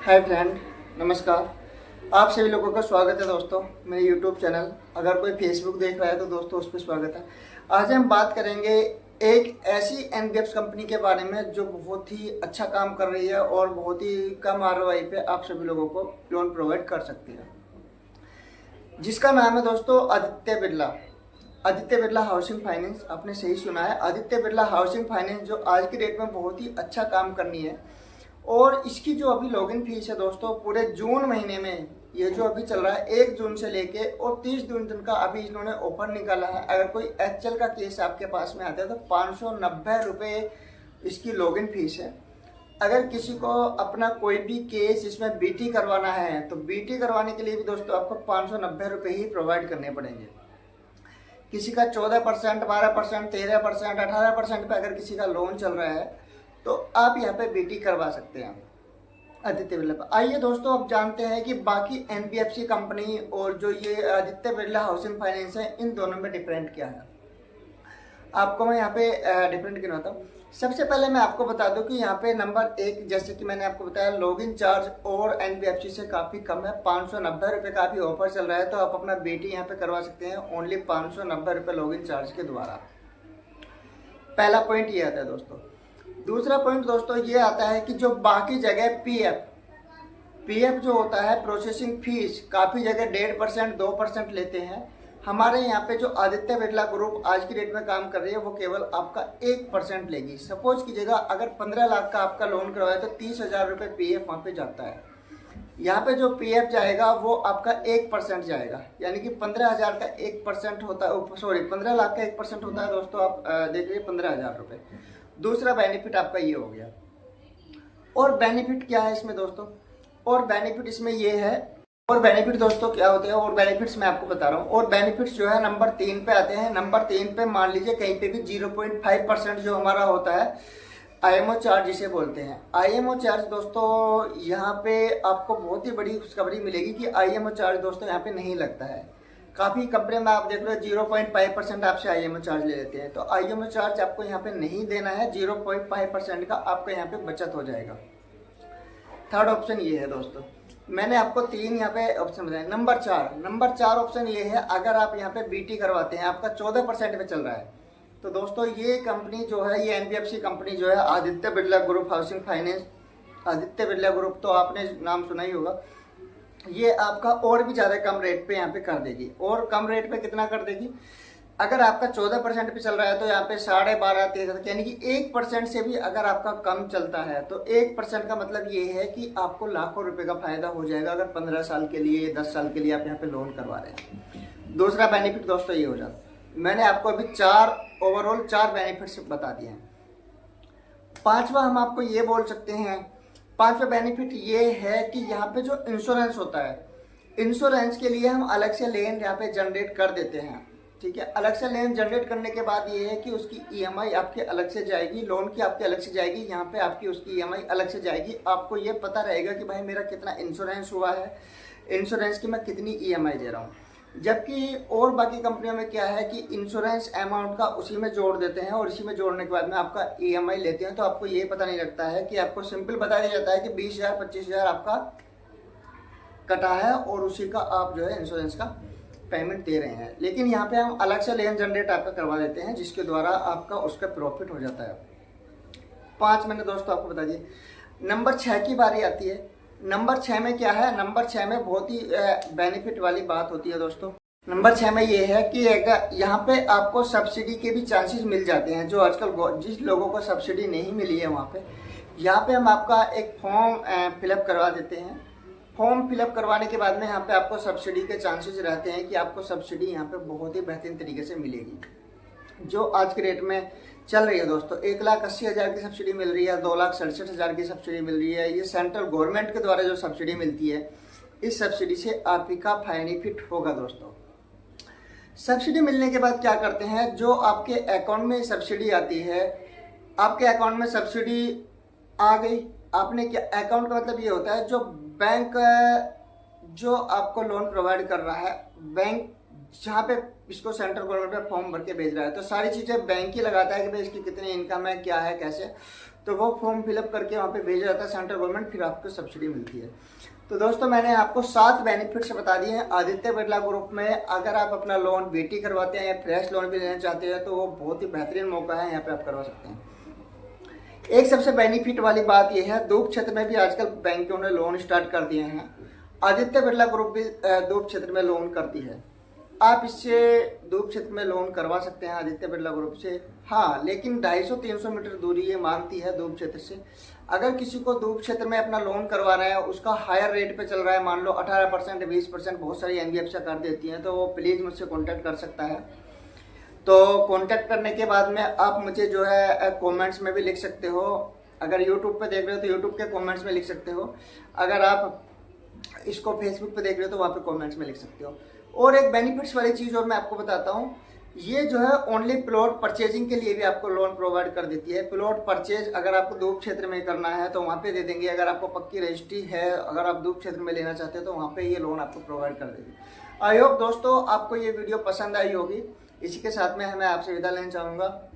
Hi friend, नमस्कार। आप सभी लोगों का स्वागत है दोस्तों मेरे यूट्यूब चैनल। अगर कोई फेसबुक देख रहा है तो दोस्तों उस पर स्वागत है। आज हम बात करेंगे एक ऐसी एनबीएफसी कंपनी के बारे में जो बहुत ही अच्छा काम कर रही है और बहुत ही कम आरओआई पे आप सभी लोगों को लोन प्रोवाइड कर सकती है, जिसका नाम है दोस्तों आदित्य बिरला। आदित्य बिरला हाउसिंग फाइनेंस, आपने सही सुना है, आदित्य बिरला हाउसिंग फाइनेंस, जो आज की डेट में बहुत ही अच्छा काम करनी है। और इसकी जो अभी लॉगिन फीस है दोस्तों, पूरे जून महीने में, ये जो अभी चल रहा है 1 जून से लेके और 30 जून तक का अभी इन्होंने ऑफर निकाला है। अगर कोई एचएल का केस आपके पास में आता है तो 590 रुपये इसकी लॉगिन फीस है। अगर किसी को अपना कोई भी केस इसमें बीटी करवाना है तो बीटी करवाने के लिए भी दोस्तों आपको 590 रुपये ही प्रोवाइड करने पड़ेंगे। किसी का 14%, 12%, 13%, 18% पे अगर किसी का लोन चल रहा है तो आप यहाँ पे बीटी करवा सकते हैं आदित्य बिरला पर। आइए दोस्तों, अब जानते हैं कि बाकी एनबीएफसी कंपनी और जो ये आदित्य बिरला हाउसिंग फाइनेंस है, इन दोनों में डिफरेंट क्या है। आपको मैं यहाँ पे डिफरेंट गिनाता हूँ। सबसे पहले मैं आपको बता दूं कि यहाँ पे नंबर 1, जैसे कि मैंने आपको बताया, लॉगिन चार्ज और एनबीएफसी से काफ़ी कम है। 590 रुपये का भी ऑफर चल रहा है, तो आप अपना बीटी यहाँ पे करवा सकते हैं ओनली 590 रुपये लॉगिन चार्ज के द्वारा। पहला पॉइंट ये आता है दोस्तों। दूसरा पॉइंट दोस्तों ये आता है कि जो बाकी जगह पीएफ जो होता है, प्रोसेसिंग फीस, काफ़ी जगह 1.5%, 2% लेते हैं। हमारे यहाँ पे जो आदित्य बिरला ग्रुप आज की डेट में काम कर रही है वो केवल आपका 1% लेगी। सपोज कीजिएगा अगर 15 लाख का आपका लोन करवाए तो 30,000 रुपये पीएफ वहाँ पे जाता है। यहाँ पे जो पीएफ जाएगा वो आपका 1% जाएगा, यानी कि 15,000 का 1% होता है, सॉरी 15 लाख का 1% होता है दोस्तों। आप देख लीजिए 15,000 रुपये। दूसरा बेनिफिट आपका ये हो गया। और बेनिफिट क्या है इसमें दोस्तों? और बेनिफिट इसमें ये है, और बेनिफिट दोस्तों क्या होते हैं, और बेनिफिट्स मैं आपको बता रहा हूँ। और बेनिफिट्स जो है नंबर 3 पे आते हैं। नंबर 3 पे मान लीजिए कहीं पे भी 0.5% जो हमारा होता है आईएमओ चार्ज जिसे बोलते हैं। आईएमओ चार्ज दोस्तों यहाँ पे आपको बहुत ही बड़ी खुशखबरी मिलेगी कि आईएमओ चार्ज दोस्तों यहाँ पे नहीं लगता है। काफ़ी कंपनी में आप देख रहे हो 0.5% आपसे आईएमओ चार्ज ले लेते हैं, तो आईएमओ चार्ज आपको यहाँ पे नहीं देना है। 0.5% का आपको यहाँ पे बचत हो जाएगा। थर्ड ऑप्शन ये है दोस्तों, मैंने आपको 3 यहाँ पे ऑप्शन बताए। नंबर 4 ऑप्शन ये है, अगर आप यहाँ पे बीटी करवाते हैं, आपका 14% पे चल रहा है, तो दोस्तों ये कंपनी जो है, ये एनबीएफसी कंपनी जो है Aditya Birla group housing finance, Aditya Birla group, तो आपने नाम सुना ही होगा। ये आपका और भी ज़्यादा कम रेट पे यहाँ पे कर देगी। और कम रेट पे कितना कर देगी? अगर आपका 14% पे चल रहा है तो यहाँ पे 12.5, 13, यानी कि 1% से भी अगर आपका कम चलता है तो 1% का मतलब ये है कि आपको लाखों रुपए का फायदा हो जाएगा अगर 15 साल के लिए, 10 साल के लिए आप यहाँ पे लोन करवा रहे हैं। दूसरा बेनिफिट दोस्तों ये हो जाता। मैंने आपको अभी ओवरऑल 4 बेनिफिट्स बता दिए हैं। पांचवा हम आपको ये बोल सकते हैं, पांचवा बेनिफिट ये है कि यहाँ पे जो इंश्योरेंस होता है, इंश्योरेंस के लिए हम अलग से लेन यहाँ पे जनरेट कर देते हैं। ठीक है, अलग से लेन जनरेट करने के बाद ये है कि उसकी ईएमआई आपके अलग से जाएगी, लोन की आपके अलग से जाएगी, यहाँ पे आपकी उसकी ईएमआई अलग से जाएगी। आपको ये पता रहेगा कि भाई मेरा कितना इंश्योरेंस हुआ है, इंश्योरेंस की मैं कितनी ईएमआई दे रहा हूँ। जबकि और बाकी कंपनियों में क्या है कि इंश्योरेंस अमाउंट का उसी में जोड़ देते हैं और इसी में जोड़ने के बाद में आपका ईएमआई लेते हैं, तो आपको ये पता नहीं लगता है कि आपको सिंपल बता दिया जाता है कि 20,000, 25,000 आपका कटा है और उसी का आप जो है इंश्योरेंस का पेमेंट दे रहे हैं। लेकिन यहाँ पे हम अलग से लेन जनरेट आपका करवा देते हैं, जिसके द्वारा आपका उसका प्रॉफिट हो जाता है। 5 मैंने दोस्तों आपको बता दिए। नंबर 6 की बारी आती है। नंबर 6 में क्या है? नंबर 6 में बहुत ही बेनिफिट वाली बात होती है दोस्तों। नंबर 6 में ये है कि यहाँ पे आपको सब्सिडी के भी चांसेस मिल जाते हैं। जो आजकल जिस लोगों को सब्सिडी नहीं मिली है वहाँ पे, यहाँ पे हम आपका एक फॉर्म फिलअप करवा देते हैं। फॉर्म फिलअप करवाने के बाद में यहाँ पे आपको सब्सिडी के चांसेस रहते हैं कि आपको सब्सिडी यहाँ पे बहुत ही बेहतरीन तरीके से मिलेगी। जो आज के रेट में चल रही है दोस्तों, 1,80,000 की सब्सिडी मिल रही है, 2,67,000 की सब्सिडी मिल रही है। ये सेंट्रल गवर्नमेंट के द्वारा जो सब्सिडी मिलती है, इस सब्सिडी से आप ही का बेनिफिट होगा दोस्तों। सब्सिडी मिलने के बाद क्या करते हैं, जो आपके अकाउंट में सब्सिडी आती है, आपके अकाउंट में सब्सिडी आ गई, आपने क्या, अकाउंट का मतलब ये होता है जो बैंक जो आपको लोन प्रोवाइड कर रहा है, बैंक जहाँ पे इसको सेंट्रल गवर्नमेंट में फॉर्म भर के भेज रहा है, तो सारी चीज़ें बैंक ही लगाता है कि भाई इसकी कितनी इनकम है, क्या है, कैसे। तो वो फॉर्म फिलअप करके वहाँ पे भेजा जाता है सेंट्रल गवर्नमेंट, फिर आपको सब्सिडी मिलती है। तो दोस्तों मैंने आपको 7 बेनिफिट्स बता दिए हैं आदित्य बिरला ग्रुप में। अगर आप अपना लोन बेटी करवाते हैं या फ्रेश लोन भी लेना चाहते हैं तो वो बहुत ही बेहतरीन मौका है, यहाँ पे आप करवा सकते हैं। एक सबसे बेनिफिट वाली बात यह है, दूब क्षेत्र में भी आजकल बैंकों ने लोन स्टार्ट कर दिए हैं। आदित्य बिरला ग्रुप भी दूब क्षेत्र में लोन करती है। आप इससे दूब क्षेत्र में लोन करवा सकते हैं आदित्य बिरला ग्रुप से। हाँ, लेकिन 250-300 मीटर दूरी ये मांगती है दूब क्षेत्र से। अगर किसी को दूब क्षेत्र में अपना लोन करवाना है, उसका हायर रेट पे चल रहा है, मान लो 18%, 20%, बहुत सारी एनबीएफसी कर देती हैं, तो वो प्लीज़ मुझसे कॉन्टैक्ट कर सकता है। तो कॉन्टैक्ट करने के बाद में आप मुझे जो है कमेंट्स में भी लिख सकते हो। अगर यूट्यूब पे देख रहे हो तो यूट्यूब के कमेंट्स में लिख सकते हो। अगर आप इसको फेसबुक पे देख रहे हो तो वहाँ पे कमेंट्स में लिख सकते हो। और एक बेनिफिट्स वाली चीज़ और मैं आपको बताता हूँ, ये जो है ओनली प्लॉट परचेजिंग के लिए भी आपको लोन प्रोवाइड कर देती है। प्लॉट परचेज अगर आपको दूब क्षेत्र में करना है तो वहाँ पे दे देंगे। अगर आपको पक्की रजिस्ट्री है, अगर आप दूब क्षेत्र में लेना चाहते हो तो वहाँ पे ये लोन आपको प्रोवाइड कर देगी। आई होप दोस्तों आपको ये वीडियो पसंद आई होगी। इसी के साथ में मैं आपसे विदा लेना चाहूँगा।